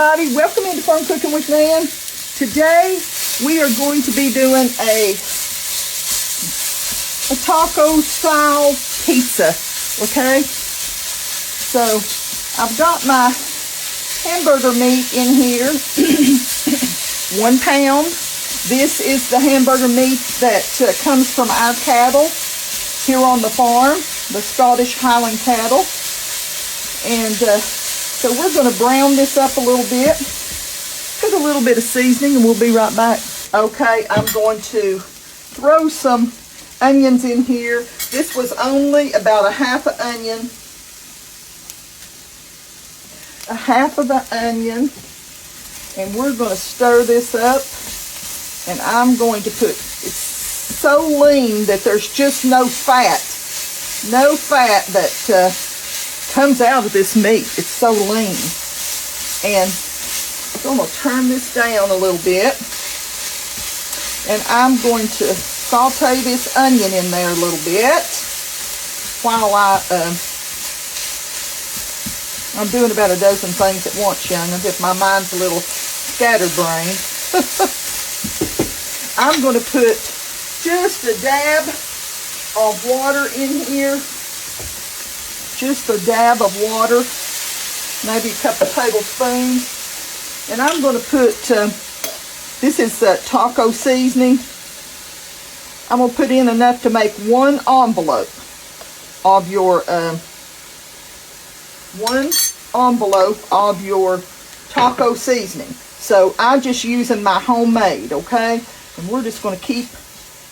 everybody. Welcome into Farm Cooking with Nan. Today we are going to be doing a taco style pizza. Okay, so I've got my hamburger meat in here. 1 pound. This is the hamburger meat that comes from our cattle here on the farm, the Scottish Highland cattle. And so we're going to brown this up a little bit, put a little bit of seasoning, and we'll be right back. Okay, I'm going to throw some onions in here. This was only about a half an onion. A half of an onion. And we're going to stir this up. And I'm going to put, it's so lean that there's just no fat. No fat that comes out of this meat. It's so lean. And so I'm going to turn this down a little bit. And I'm going to saute this onion in there a little bit while I'm doing about a dozen things at once, young. As if my mind's a little scatterbrained. I'm going to put just a dab of water in here. Just a dab of water, maybe a couple of tablespoons. And I'm going to put, this is taco seasoning. I'm going to put in enough to make 1 envelope of your, taco seasoning. So I'm just using my homemade, okay? And we're just going to keep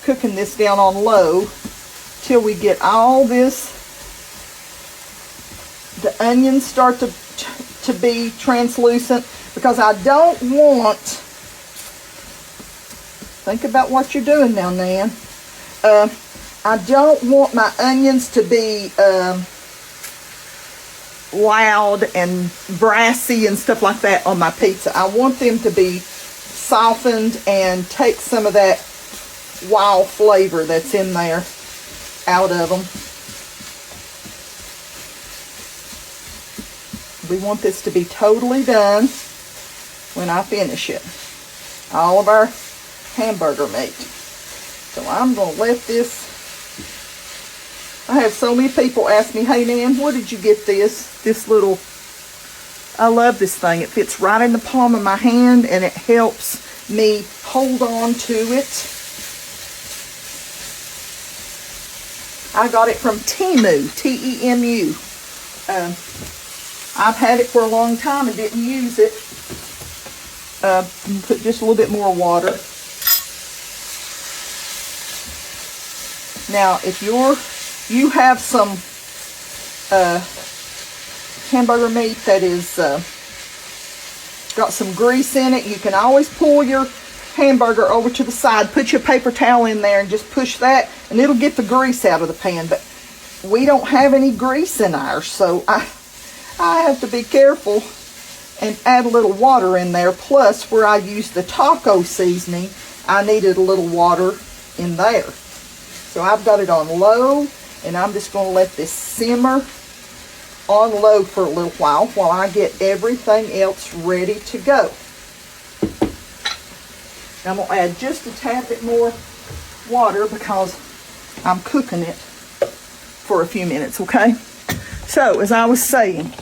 cooking this down on low till we get all this. The onions start to be translucent, because I don't want, think about what you're doing now, Nan. I don't want my onions to be loud and brassy and stuff like that on my pizza. I want them to be softened and take some of that wild flavor that's in there out of them. We want this to be totally done when I finish it. All of our hamburger meat. So I'm going to let this. I have so many people ask me, hey Nan, where did you get this? This little, I love this thing. It fits right in the palm of my hand and it helps me hold on to it. I got it from Temu, T-E-M-U. I've had it for a long time and didn't use it. Put just a little bit more water. Now, if you have some hamburger meat that is got some grease in it, you can always pull your hamburger over to the side, put your paper towel in there and just push that, and it'll get the grease out of the pan. But we don't have any grease in ours, so I have to be careful and add a little water in there. Plus, where I used the taco seasoning, I needed a little water in there. So I've got it on low, and I'm just going to let this simmer on low for a little while I get everything else ready to go. I'm going to add just a tad bit more water because I'm cooking it for a few minutes, okay? So, as I was saying,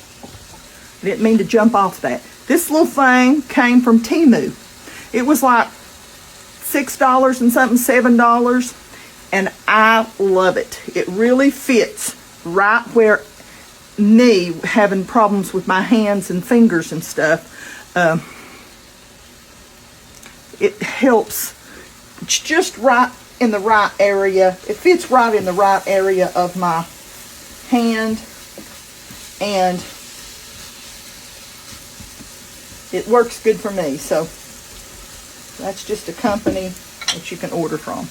I didn't mean to jump off that. This little thing came from Temu. It was like $6 and something, $7, and I love it. It really fits right where me having problems with my hands and fingers and stuff. It helps. It's just right in the right area. It fits right in the right area of my hand, and it works good for me. So that's just a company that you can order from.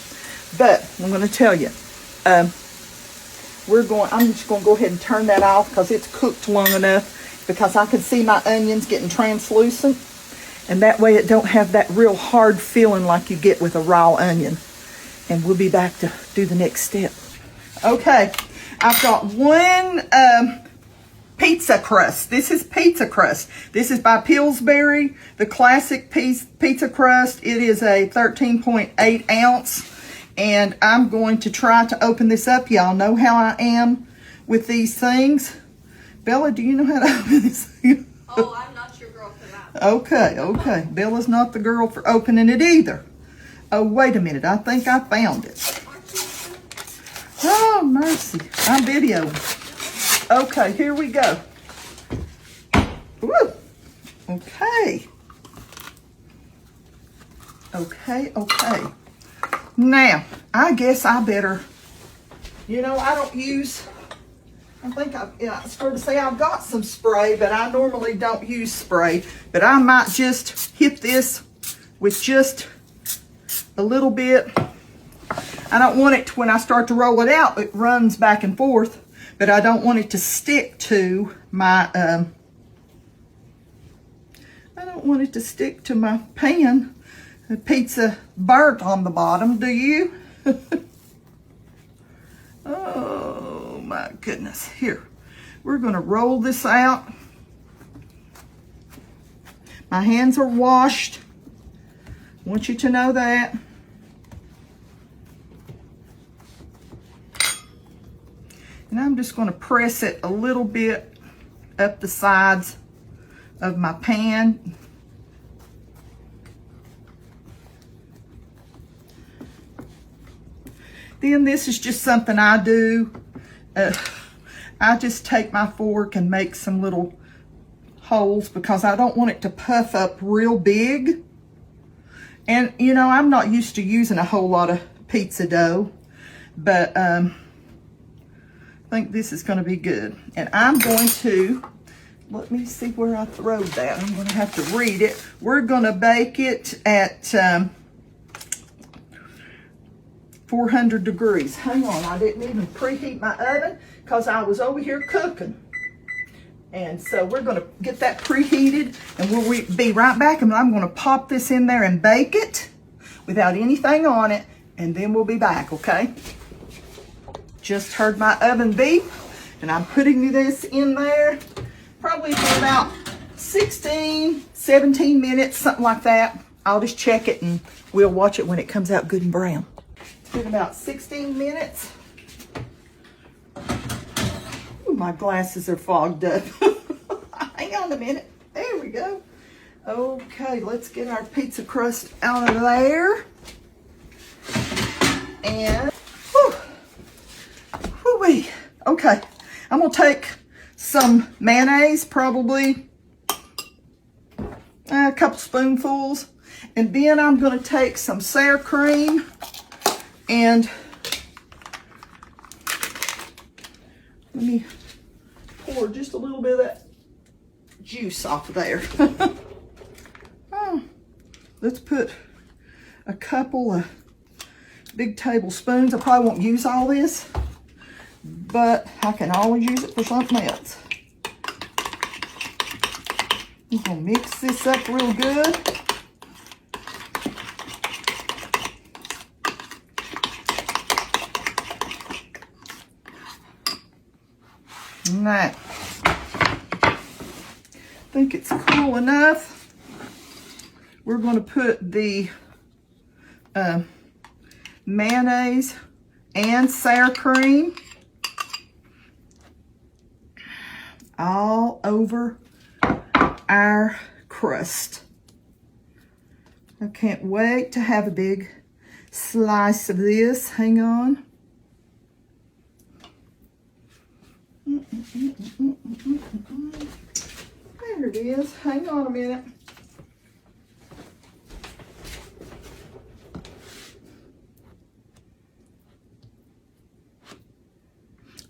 But I'm going to tell you, I'm just going to go ahead and turn that off because it's cooked long enough, because I can see my onions getting translucent, and that way it don't have that real hard feeling like you get with a raw onion. And we'll be back to do the next step. Okay, I've got one pizza crust. This is pizza crust. This is by Pillsbury, the classic pizza crust. It is a 13.8 ounce. And I'm going to try to open this up. Y'all know how I am with these things. Bella, do you know how to open this thing? Oh, I'm not your girl for that. Okay. Bella's not the girl for opening it either. Oh, wait a minute. I think I found it. Oh, mercy. I'm videoing. Okay, here we go. Woo. Okay. Now, I guess I better, I don't use, I was going to say I've got some spray, but I normally don't use spray. But I might just hit this with just a little bit. I don't want it to, when I start to roll it out, it runs back and forth. But I don't want it to stick to my, pan. The pizza burnt on the bottom, do you? Oh my goodness. Here, we're gonna roll this out. My hands are washed. I want you to know that. And I'm just gonna press it a little bit up the sides of my pan. Then this is just something I do. I just take my fork and make some little holes because I don't want it to puff up real big. And I'm not used to using a whole lot of pizza dough, but I think this is going to be good. And I'm going to, let me see where I throwed that. I'm going to have to read it. We're going to bake it at 400 degrees. Hang on, I didn't even preheat my oven because I was over here cooking. And so we're going to get that preheated and we'll be right back, and I'm going to pop this in there and bake it without anything on it, and then we'll be back, okay? Just heard my oven beep, and I'm putting this in there probably for about 16, 17 minutes, something like that. I'll just check it and we'll watch it when it comes out good and brown. It's been about 16 minutes. Ooh, my glasses are fogged up. Hang on a minute. There we go. Okay, let's get our pizza crust out of there. And, whoo-wee. Okay, I'm gonna take some mayonnaise, probably a couple spoonfuls. And then I'm gonna take some sour cream and let me pour just a little bit of that juice off of there. Let's put a couple of big tablespoons. I probably won't use all this, but I can always use it for something else. I'm gonna mix this up real good. Now, I think it's cool enough. We're going to put the mayonnaise and sour cream all over our crust. I can't wait to have a big slice of this. Hang on. There it is. Hang on a minute.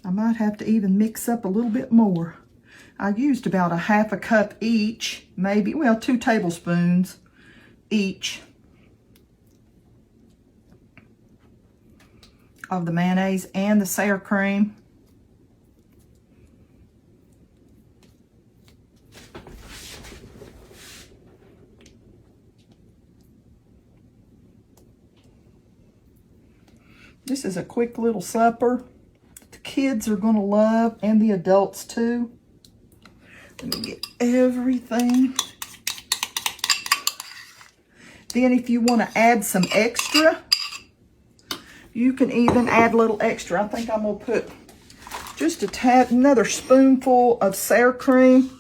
I might have to even mix up a little bit more. I used about a half a cup each, maybe, well, 2 tablespoons each of the mayonnaise and the sour cream. This is a quick little supper that the kids are going to love, and the adults too. Let me get everything. Then if you want to add some extra, you can even add a little extra. I think I'm going to put just a tad, another spoonful of sour cream.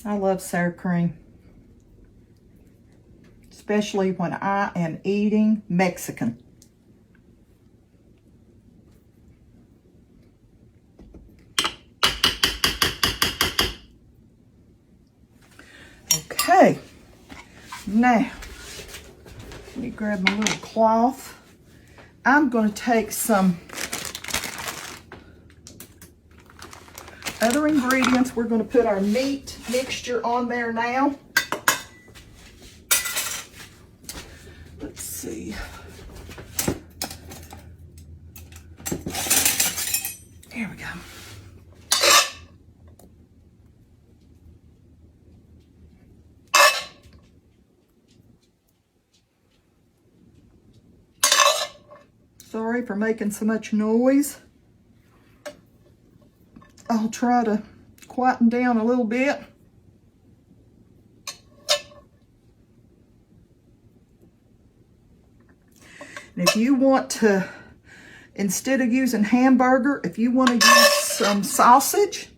I love sour cream, especially when I am eating Mexican. Okay, now let me grab my little cloth. I'm going to take some other ingredients. We're going to put our meat mixture on there now. Let's see. There we go. Sorry for making so much noise. I'll try to quieten down a little bit. And if you want to, instead of using hamburger, if you want to use some sausage,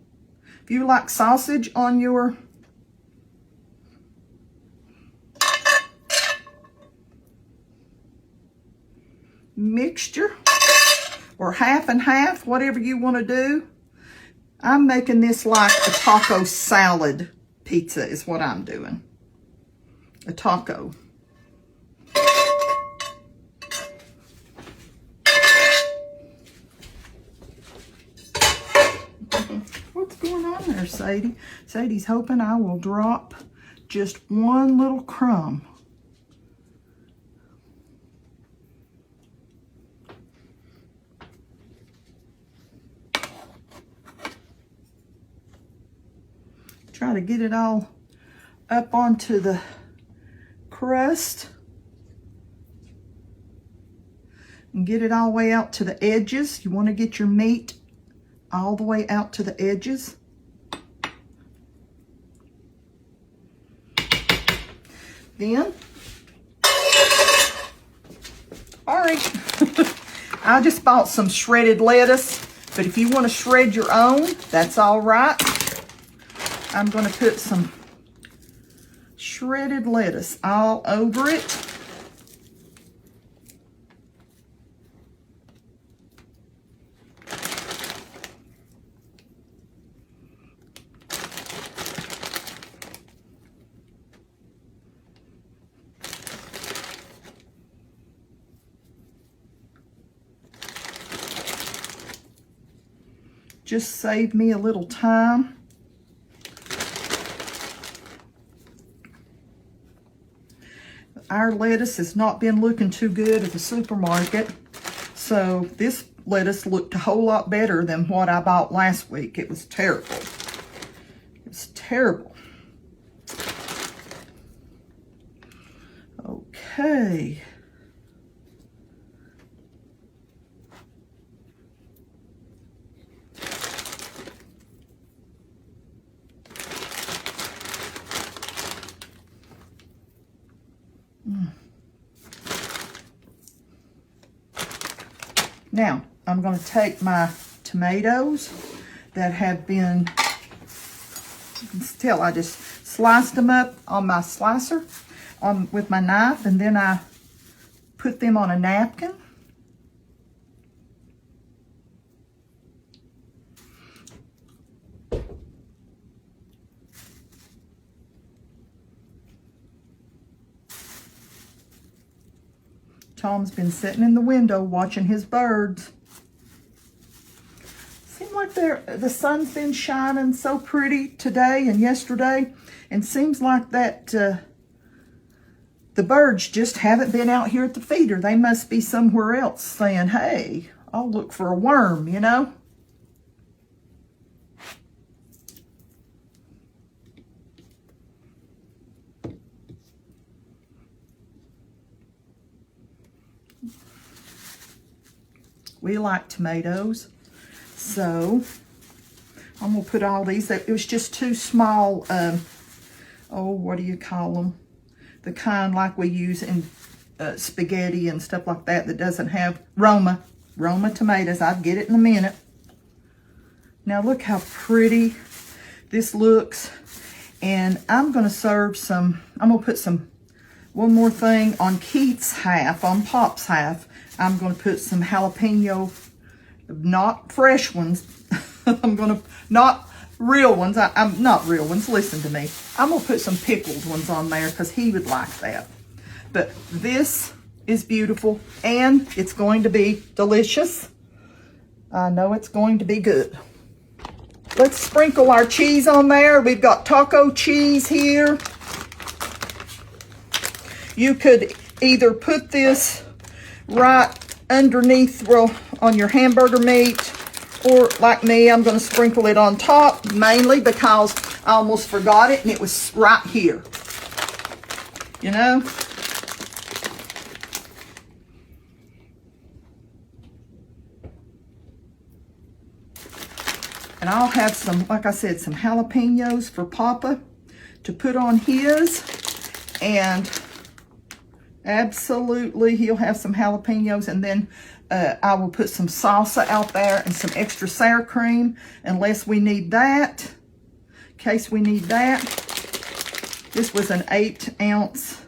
if you like sausage on your mixture, or half and half, whatever you want to do. I'm making this like a taco salad pizza is what I'm doing. A taco. What's going on there, Sadie? Sadie's hoping I will drop just one little crumb. Try to get it all up onto the crust and get it all the way out to the edges. You want to get your meat all the way out to the edges. Then, all right, I just bought some shredded lettuce, but if you want to shred your own, that's all right. I'm going to put some shredded lettuce all over it. Just save me a little time. Our lettuce has not been looking too good at the supermarket, so this lettuce looked a whole lot better than what I bought last week. It was terrible. It was terrible. Okay. Now, I'm going to take my tomatoes that have been, you can tell I just sliced them up on my slicer with my knife, and then I put them on a napkin. Tom's been sitting in the window watching his birds. Seems like the sun's been shining so pretty today and yesterday, and seems like that the birds just haven't been out here at the feeder. They must be somewhere else saying, hey, I'll look for a worm, you know? We like tomatoes, so I'm gonna put all these. It was just too small. What do you call them? The kind like we use in spaghetti and stuff like that that doesn't have Roma tomatoes. I'll get it in a minute. Now look how pretty this looks. And I'm gonna serve some, I'm gonna put one more thing on Keith's half, on Pop's half. I'm gonna put some jalapeno, not fresh ones. Not real ones. I'm not real ones, listen to me. I'm gonna put some pickled ones on there because he would like that. But this is beautiful and it's going to be delicious. I know it's going to be good. Let's sprinkle our cheese on there. We've got taco cheese here. You could either put this right underneath, on your hamburger meat, or like me, I'm going to sprinkle it on top, mainly because I almost forgot it and it was right here. You know? And I'll have some, like I said, some jalapenos for Papa to put on his. And absolutely, he'll have some jalapenos. And then I will put some salsa out there and some extra sour cream, unless we need that. In case we need that. This was an 8-ounce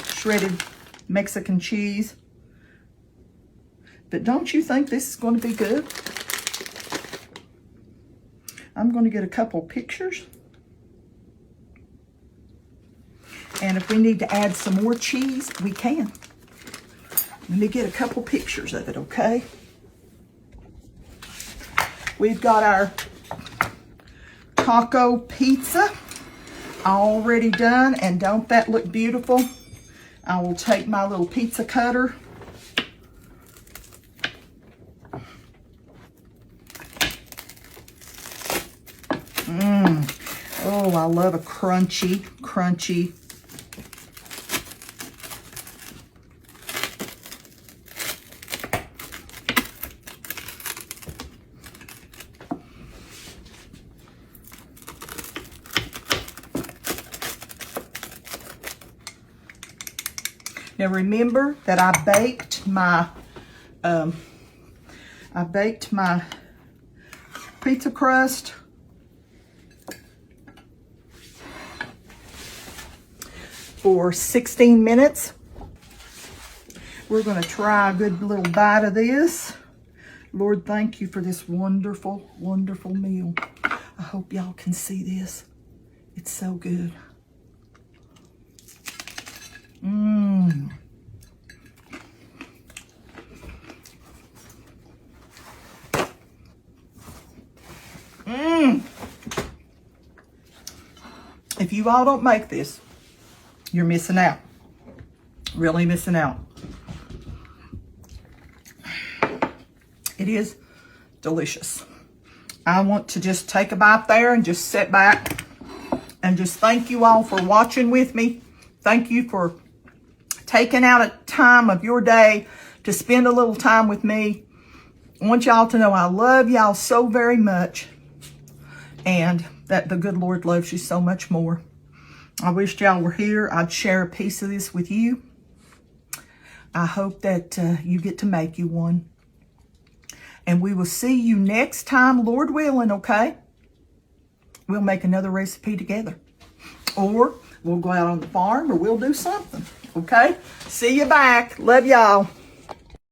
shredded Mexican cheese. But don't you think this is going to be good? I'm going to get a couple pictures. And if we need to add some more cheese, we can. Let me get a couple pictures of it, okay? We've got our taco pizza already done, and don't that look beautiful? I will take my little pizza cutter. Oh, I love a crunchy. Now remember that I baked my pizza crust for 16 minutes. We're going to try a good little bite of this. Lord, thank you for this wonderful, wonderful meal. I hope y'all can see this. It's so good. If you all don't make this, you're missing out. Really missing out. It is delicious. I want to just take a bite there and just sit back and just thank you all for watching with me. Thank you for taking out a time of your day to spend a little time with me. I want y'all to know I love y'all so very much, and that the good Lord loves you so much more. I wish y'all were here. I'd share a piece of this with you. I hope that you get to make you one. And we will see you next time, Lord willing, okay? We'll make another recipe together. Or we'll go out on the farm, or we'll do something, okay? See you back. Love y'all.